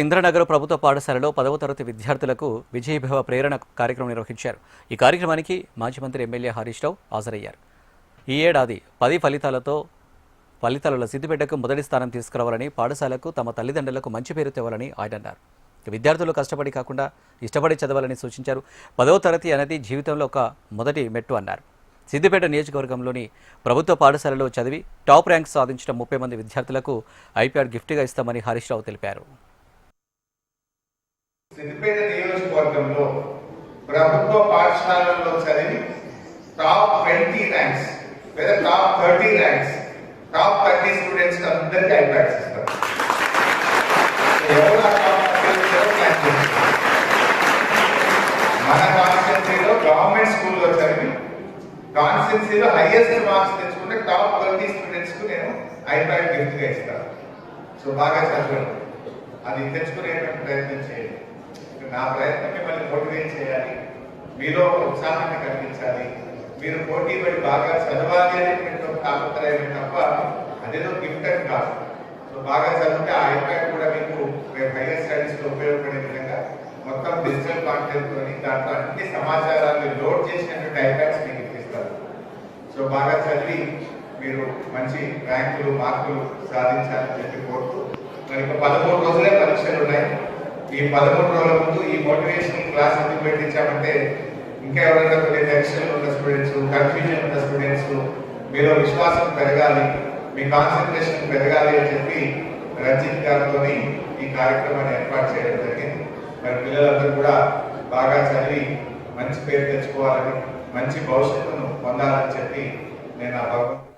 ఇంద్రనగర్ ప్రభుత్వ పాఠశాలలో 10వ తరగతి విద్యార్థులకు విజయభవ ప్రేరణ కార్యక్రమం నిర్వహించారు. ఈ కార్యక్రమానికి మాజీ మంత్రి ఎమ్మెల్యే హరీష్ రావు హాజరయ్యారు. ఈ ఏడాది 10 ఫలితాలలో సిద్దిపేటకు మొదటి స్థానం తీసుకురావాలని, పాఠశాలకు తమ తల్లిదండ్రులకు మంచి పేరు తేవాలని ఆయన అన్నారు. విద్యార్థులు కష్టపడి కాకుండా ఇష్టపడి చదవాలని సూచించారు. 10వ తరగతి అనేది జీవితంలో ఒక మొదటి మెట్టు అన్నారు. సిద్దిపేట నియోజకవర్గంలోని ప్రభుత్వ పాఠశాలలో చదివి టాప్ ర్యాంక్ సాధించిన 30 మంది విద్యార్థులకు ఐప్యాడ్ గిఫ్ట్గా ఇస్తామని హరీష్ రావు తెలిపారు. సిద్దిపేట నియోజకవర్గంలో ప్రభుత్వ పాఠశాలల్లో చదివి టాప్ 20 ర్యాంక్స్ లేదా టాప్ 30 ర్యాంక్స్, టాప్ 30 స్టూడెంట్స్ అందరికీ ఐప్యాడ్స్ ఇస్తారు. మన కాన్స్టిట్యూన్సీలో గవర్నమెంట్ స్కూల్లో చదివి కాన్స్టిట్యూన్సీలో హైయెస్ట్ మార్క్స్ తెచ్చుకుంటే టాప్ 30 స్టూడెంట్స్ కు నేను ఐప్యాడ్ గిఫ్ట్ గా ఇస్తాను. సో బాగా చదవండి, అది తెచ్చుకునేటువంటి ప్రయత్నం చేయండి. నా ప్రయత్నం మిమ్మల్ని మోటివేట్ చేయాలి, మీలో ఉత్సాహాన్ని కలిగించాలి, మీరు పోటీ పడి బాగా చదవాలి అనేటువంటి తాపత్రయమే తప్ప అదేదో గిఫ్ట్ అని కాదు. సో బాగా చదివితే ఆ ఐప్యాడ్ కూడా మీకు రేపు హైయర్ స్టడీస్ లో ఉపయోగపడే విధంగా మొత్తం డిజిటల్ కాంటెంట్ ని దాంట్లో అన్ని సమాచారాన్ని లోడ్ చేసినటువంటి ఐప్యాడ్స్ మీకు ఇప్పిస్తారు. సో బాగా చదివి మీరు మంచి ర్యాంకులు మార్కులు సాధించాలని చెప్పి కోరుతూ, మరి 13 రోజులే పరీక్షలు ఉన్నాయి. ఈ 13 రోజుల ముందు ఈ మోటివేషన్ క్లాస్ ఎందుకు పెట్టించామంటే ఇంకా ఎవరైనా కొన్ని టెన్షన్ ఉన్న స్టూడెంట్స్, కన్ఫ్యూజన్ ఉన్న స్టూడెంట్స్ మీలో విశ్వాసం పెరగాలి, మీ కాన్సన్ట్రేషన్ పెరగాలి అని చెప్పి రంజిత్ గారితో ఈ కార్యక్రమాన్ని ఏర్పాటు చేయడం జరిగింది. మరి పిల్లలందరూ కూడా బాగా చదివి మంచి పేరు తెచ్చుకోవాలని, మంచి భవిష్యత్తును పొందాలని చెప్పి నేను ఆ భగవంతుడు